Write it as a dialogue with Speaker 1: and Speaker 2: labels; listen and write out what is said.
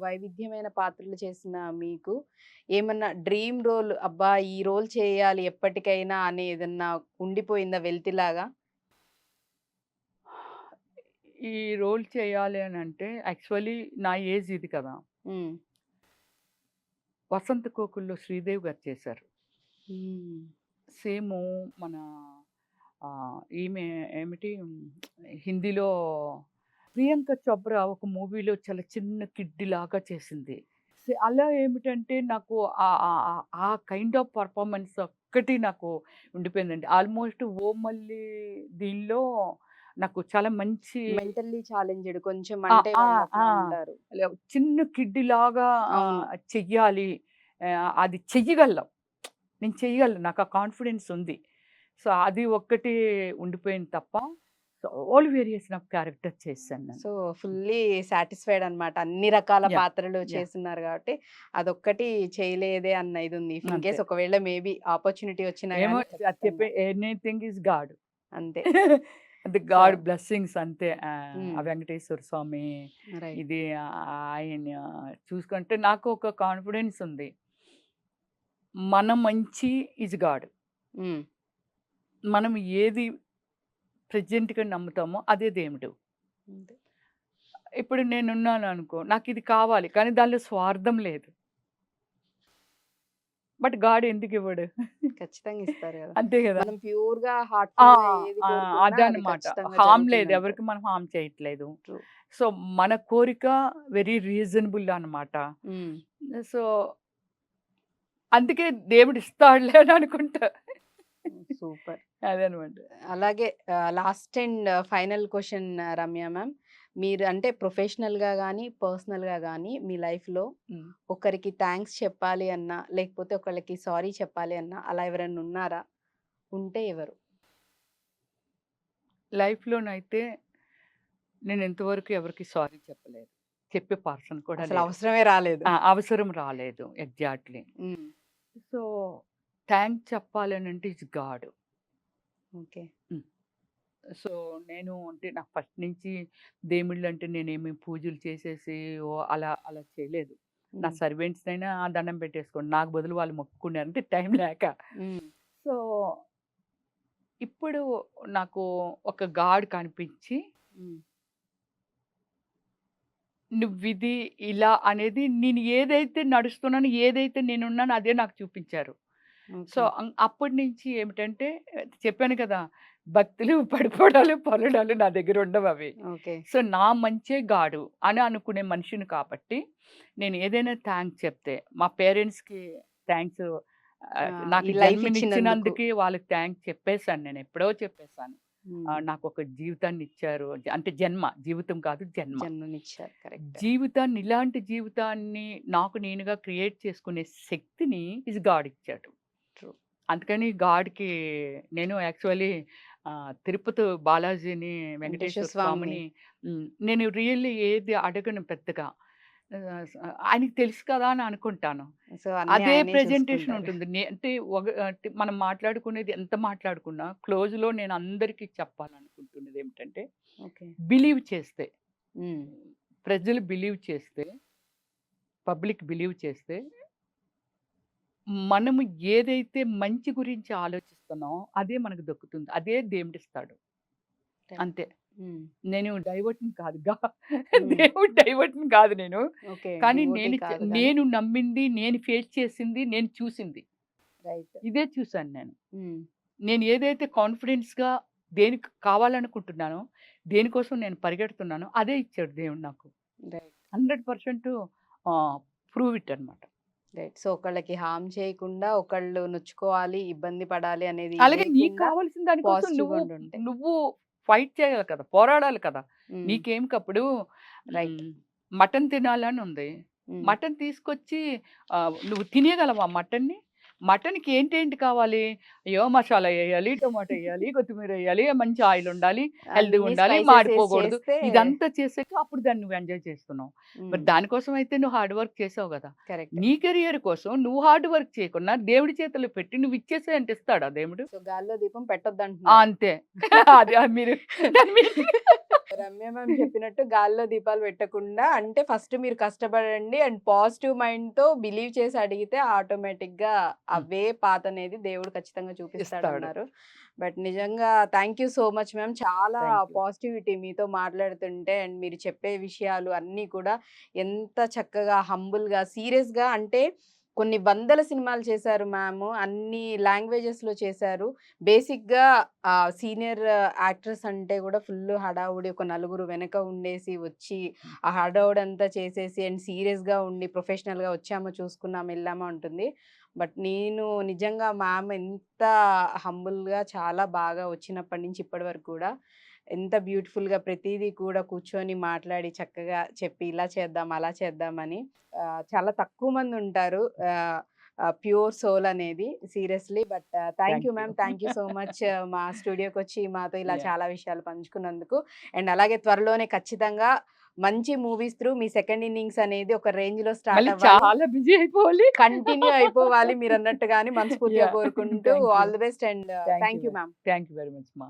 Speaker 1: వైవిధ్యమైన పాత్రలు చేసిన మీకు ఏమన్నా డ్రీమ్ రోల్ అబ్బా! ఈ రోల్ చేయాలి ఎప్పటికైనా అని ఏదన్నా ఉండిపోయిందా వెలితిలాగా?
Speaker 2: ఈ రోల్ చేయాలి అనంటే యాక్చువల్లీ నా ఏజ్ ఇది కదా!
Speaker 1: హ్మ్.
Speaker 2: 'వసంత కోకిల్‌లో' శ్రీదేవి గారు చేశారు.
Speaker 1: హ్మ్.
Speaker 2: సేము మన ఈమె ఏమిటి హిందీలో ప్రియాంక చోప్రా ఒక మూవీలో చాలా చిన్న కిడ్డిలాగా చేసింది. అలా ఏమిటంటే నాకు ఆ కైండ్ ఆఫ్ పెర్ఫార్మన్స్ ఒక్కటి నాకు ఉండిపోయిందండి. ఆల్మోస్ట్ 'ఓ మల్లి' దీనిలో నాకు చాలా మంచి
Speaker 1: మెంటల్లీ ఛాలెంజ్డ్ కొంచెం
Speaker 2: ఆ!
Speaker 1: అంటే
Speaker 2: ఆ!
Speaker 1: వాళ్ళట్లా
Speaker 2: ఆ!
Speaker 1: ఉంటారు.
Speaker 2: చిన్న కిడ్డిలాగా
Speaker 1: అవును.
Speaker 2: చెయ్యాలి. అది చెయ్యగలం. నేను చెయ్యగలను. నాకు ఆ కాన్ఫిడెన్స్ ఉంది. సో, అది ఒక్కటి ఉండిపోయింది తప్ప, so all variation of character చేశాను నేను.
Speaker 1: సో, ఫుల్లీ సాటిస్ఫైడ్ అన్నమాట. అన్ని రకాల
Speaker 2: యాహ్!
Speaker 1: పాత్రలు
Speaker 2: యాహ్!
Speaker 1: చేస్తున్నారు గాబట్టి, అదొక్కటి చేయలేదే అన్న ఇదుంది. ఇఫ్ ఇన్
Speaker 2: అంతే.
Speaker 1: కేస్ ఒకవేళ మేబీ ఆపర్చునిటీ వచ్చినా
Speaker 2: ఏమో
Speaker 1: గాని
Speaker 2: అది చెప్పే
Speaker 1: ఖచ్చితంగా.
Speaker 2: Anything is God.
Speaker 1: అంతే.
Speaker 2: అది
Speaker 1: సో
Speaker 2: గాడ్ బ్లెస్సింగ్స్ అంతే. ఆ
Speaker 1: హ్మ్.
Speaker 2: వెంకటేశ్వర స్వామి
Speaker 1: రైట్.
Speaker 2: ఇది ఆయన చూసుకుంటే నాకు ఒక కాన్ఫిడెన్స్ ఉంది. మన మంచి ఈజ్ గాడ్.
Speaker 1: హ్మ్.
Speaker 2: మనం ఏది ప్రెజెంట్‌గా నమ్ముతామో అదే దేవుడు.
Speaker 1: అంతే.
Speaker 2: ఇప్పుడు నేనున్నాననుకో, నాకిది కావాలి. కానీ దానిలో స్వార్థం లేదు. బట్ గాడ్ ఎందుకివ్వడు?
Speaker 1: ఖచ్చితంగా ఇస్తారు గదా!
Speaker 2: అంతే గదా!
Speaker 1: మనం ప్యూర్‌గా
Speaker 2: ఆ!
Speaker 1: హార్ట్‌ఫుల్‌గా ఏది
Speaker 2: ఆ!
Speaker 1: కోరుకున్నా అది
Speaker 2: అదనమాట.
Speaker 1: ఖచ్చితంగా
Speaker 2: హార్మ్ లేదు.
Speaker 1: జరుగుతుందంటారు.
Speaker 2: ఎవరికి మనం హార్మ్ చేయట్లేదు.
Speaker 1: ట్రూ.
Speaker 2: సో, మన కోరిక వెరీ రీజనబుల్ అనమాట.
Speaker 1: హ్మ్.
Speaker 2: సో, అందుకే దేవుడిస్తాడులే అని అనుకుంటా.
Speaker 1: సూపర్.
Speaker 2: అదనమాట.
Speaker 1: అలాగే last and final question Ramya ma'am. మీరు అంటే ప్రొఫెషనల్‌గా గాని, పర్సనల్‌గా గాని మీ లైఫ్‌లో
Speaker 2: హ్మ్.
Speaker 1: ఒకరికి థాంక్స్ చెప్పాలి అన్నా, లేకపోతే ఒకళ్ళకి సారీ చెప్పాలి అన్నా అలా ఎవరైనా ఉన్నారా? ఉంటే ఎవరు?
Speaker 2: లైఫ్‌లోనైతే నేనింతవరకు ఎవరికీ సారీ చెప్పలేదు. చెప్పే పర్సన్ కూడా
Speaker 1: అసలు
Speaker 2: లేరు.
Speaker 1: అవసరమే రాలేదు.
Speaker 2: అవసరం రాలేదు. ఎగ్జాక్ట్‌లీ.
Speaker 1: హ్మ్.
Speaker 2: సో, థాంక్స్ చెప్పాలనంటే it's God.
Speaker 1: Okay.
Speaker 2: Hmm. So, నేను అంటే నాకు ఫస్ట్ నుంచి దేవుళ్ళంటే నేనేమి పూజలు చేసేసి అలా అలా చేయలేదు. నా
Speaker 1: హ్మ్.
Speaker 2: సర్వెంట్స్‌నైనా దండం పెట్టేసుకోండి. నాకు బదులు వాళ్ళు మొక్కుకున్నారు. అంటే టైం లేక.
Speaker 1: హ్మ్.
Speaker 2: సో, ఇప్పుడు నాకు ఒక గాడ్ కనిపించి,
Speaker 1: హ్మ్.
Speaker 2: నువ్విది ఇలా అనేది నేను ఏదైతే నడుస్తున్నానో, ఏదైతే నేనున్నానో అదే నాకు చూపించారు. So,
Speaker 1: okay.
Speaker 2: అప్పటి నుంచి ఏమిటంటే చెప్పాను కదా! భక్తులు, పడిపోవడాలు, పొరడాలు నా దగ్గర ఉండవవి.
Speaker 1: ఓకే.
Speaker 2: సో, నా మంచే గాడు అని అనుకునే మనిషిని కాబట్టి, నేను ఏదైనా థాంక్స్ చెప్తే, మా పేరెంట్స్‌కి థాంక్స్
Speaker 1: ఆ!
Speaker 2: నాకు
Speaker 1: ఈ లైఫ్ ఇచ్చినందుకు.
Speaker 2: జన్మనిచ్చినందుకే వాళ్ళకి థాంక్స్ చెప్పేసాను నేను. ఎప్పుడో చెప్పేసాను.
Speaker 1: హ్మ్.
Speaker 2: నాకొక జీవితాన్ని ఇచ్చారు. అంటే జన్మ, జీవితం కాదు జన్మ.
Speaker 1: జన్మనిచ్చారు. కరెక్ట్.
Speaker 2: జీవితాన్ని ఇలాంటి జీవితాన్ని నాకు నేనుగా క్రియేట్ చేసుకునే శక్తిని గాడ్ ఇచ్చాడు.
Speaker 1: ట్రూ.
Speaker 2: అందుకని గాడ్‌కి నేను యాక్చువల్లీ తిరుపతి బాలాజీని,
Speaker 1: వెంకటేశ్వర
Speaker 2: వెంకటేశ్వర
Speaker 1: స్వామిని.
Speaker 2: స్వామిని నేను రియల్లీ ఏది అడగను పెద్దగా. ఆయనకి తెలుసు కదా అని అనుకుంటాను.
Speaker 1: సో, అన్నీ
Speaker 2: అదే
Speaker 1: ఆయనే
Speaker 2: ప్రెజెంటేషన్
Speaker 1: చూసుకుంటారు.
Speaker 2: ఉంటుంది. అంటే అంటే మనం మాట్లాడుకునేది ఎంత మాట్లాడుకున్నా క్లోజ్‌లో నేను అందరికీ చెప్పాలనుకుంటున్నదేమిటంటే
Speaker 1: ఓకే.
Speaker 2: బిలీవ్ చేస్తే,
Speaker 1: హ్మ్.
Speaker 2: ప్రజలు బిలీవ్ చేస్తే, పబ్లిక్ బిలీవ్ చేస్తే మనము ఏదైతే మంచి గురించి ఆలోచిస్తున్నామో అదే మనకు దక్కుతుంది. అదే దేవుడిస్తాడు.
Speaker 1: రైట్.
Speaker 2: అంతే.
Speaker 1: హ్మ్.
Speaker 2: నేను డైవర్ట్‌ని కాదు.
Speaker 1: హ్మ్.
Speaker 2: దేవుడు డైవర్ట్‌ని కాదు నేను.
Speaker 1: ఓకే.
Speaker 2: కానీ
Speaker 1: డివోటీ కాదు గానీ
Speaker 2: నేను నమ్మింది, నేను ఫేస్ చేసింది, నేను చూసింది.
Speaker 1: రైట్.
Speaker 2: ఇదే చూసాను నేను.
Speaker 1: హ్మ్.
Speaker 2: నేను ఏదైతే కాన్ఫిడెన్స్‌గా దేనికి కావాలనుకుంటున్నానో, దేనికోసం నేను పరిగెడుతున్నానో అదే ఇచ్చాడు దేవుడు నాకు.
Speaker 1: రైట్.
Speaker 2: 100% ఆహ్, ప్రూవ్ ఇట్ అన్నమాట.
Speaker 1: రైట్. సో, ఒకళ్ళకి హార్మ్ చేయకుండా, ఒకళ్ళు నొచ్చుకోవాలి, ఇబ్బంది పడాలి అనేది
Speaker 2: అలాగే నీకు
Speaker 1: లేకుండా
Speaker 2: కావాల్సిన దానికోసం
Speaker 1: పాజిటివ్‌గా ఉండుంటే.
Speaker 2: నువ్వు ఫైట్ చేయాలి కదా! పోరాడాలి కదా!
Speaker 1: హ్మ్.
Speaker 2: నీకేమికప్పుడు
Speaker 1: రైట్.
Speaker 2: హ్మ్. మటన్ తినాలని ఉంది.
Speaker 1: హ్మ్.
Speaker 2: మటన్ తీసుకొచ్చి నువ్వు తినేయగలవా మటన్‌ని? మటన్‌కి ఏంటేంటి కావాలి? అయ్యో! మసాలా ఎయాలి, టొమాటో ఎయాలి, కొత్తిమీర ఎయాలి, మంచి ఆయిల్ ఉండాలి, హెల్తీగా
Speaker 1: అన్ని
Speaker 2: ఉండాలి,
Speaker 1: స్పైసెస్ ఏసి
Speaker 2: మాడిపోకూడదు.
Speaker 1: చేస్తే
Speaker 2: ఇదంతా చేసాక అప్పుడు దాన్ని నువ్వు ఎంజాయ్ చేస్తున్నావు. మరి
Speaker 1: హ్మ్.
Speaker 2: దానికోసం అయితే నువ్వు హార్డ్ వర్క్ చేసావు గదా!
Speaker 1: కరెక్ట్.
Speaker 2: నీ కెరియర్ కోసం నువ్వు హార్డ్ వర్క్ చేయకున్నా దేవుడి చేతుల్లో పెట్టి నువ్వు ఇచ్చేసేయ్ అంటే ఇస్తాడా దేవుడు?
Speaker 1: సో, గాల్లో దీపం పెట్టొద్దంటున్నారు.
Speaker 2: అంతే. అది మీరు దాని మీనింగ్
Speaker 1: రమ్య మ్యామ్ చెప్పినట్టు గాల్లో దీపాలు పెట్టకుండా అంటే ఫస్ట్ మీరు కష్టపడండి అండ్ పాజిటివ్ మైండ్‌తో బిలీవ్ చేసి అడిగితే ఆటోమేటిక్‌గా అవే పాత్ అనేది దేవుడు ఖచ్చితంగా
Speaker 2: ఇస్తాడు.
Speaker 1: చూపిస్తాడన్నారు. బట్ నిజంగా thank you so much ma'am. చాలా
Speaker 2: థ్యాంక్ యూ.
Speaker 1: పాజిటివిటీ మీతో మాట్లాడుతుంటే అండ్ మీరు చెప్పే విషయాలు అన్నీ కూడా ఎంత చక్కగా హంబుల్‌గా, సీరియస్‌గా అంటే కొన్ని వందల సినిమాలు చేశారు మ్యామ్. అన్ని లాంగ్వేజెస్‌లో చేశారు. బేసిక్‌గా సీనియర్ యాక్ట్రెస్ అంటే గూడా ఫుల్లు హడావుడి. ఒక నలుగురు వెనక ఉండేసి వచ్చి, ఆ హడావుడంతా చేసేసి అండ్ సీరియస్‌గా ఉండి ప్రొఫెషనల్‌గా వచ్చామా, చూసుకున్నామా, ఎళ్ళామా ఉంటుంది. బట్ నేను నిజంగా మ్యామ్ ఎంత హంబుల్‌గా చాలా బాగా వచ్చినప్పటి నుంచి ఇప్పటి వరకు కూడా ఎంత బ్యూటిఫుల్‌గా ప్రతీదీ కూడా కూర్చొని మాట్లాడి చక్కగా చెప్పి ఇలా చేద్దాం, అలా చేద్దామని. చాలా తక్కువ మందుంటారు. ఆహ్, ప్యూర్ సోల్ అనేది seriously. But thank
Speaker 2: thank
Speaker 1: you
Speaker 2: you.
Speaker 1: Ma'am. Thank you so much మా స్టూడియోకొచ్చి మాతో ఇలా
Speaker 2: యాహ్!
Speaker 1: చాలా విషయాలు పంచుకున్నందుకు. అండ్ అలాగే త్వరలోనే ఖచ్చితంగా మంచి మూవీస్ త్రూ మీ సెకండ్ ఇన్నింగ్స్ అనేది ఒక రేంజ్‌లో స్టార్ట్
Speaker 2: మళ్ళీ
Speaker 1: అవ్వాలి.
Speaker 2: చాలా బిజీ అయిపోవాలి.
Speaker 1: కంటిన్యూ అయిపోవాలి మీరన్నట్టుగానే మనస్ఫూర్తిగా
Speaker 2: యాహ్!
Speaker 1: కోరుకుంటూ
Speaker 2: thank you.
Speaker 1: All the best and
Speaker 2: thank you
Speaker 1: thank you ma'am.
Speaker 2: Thank you very much మా.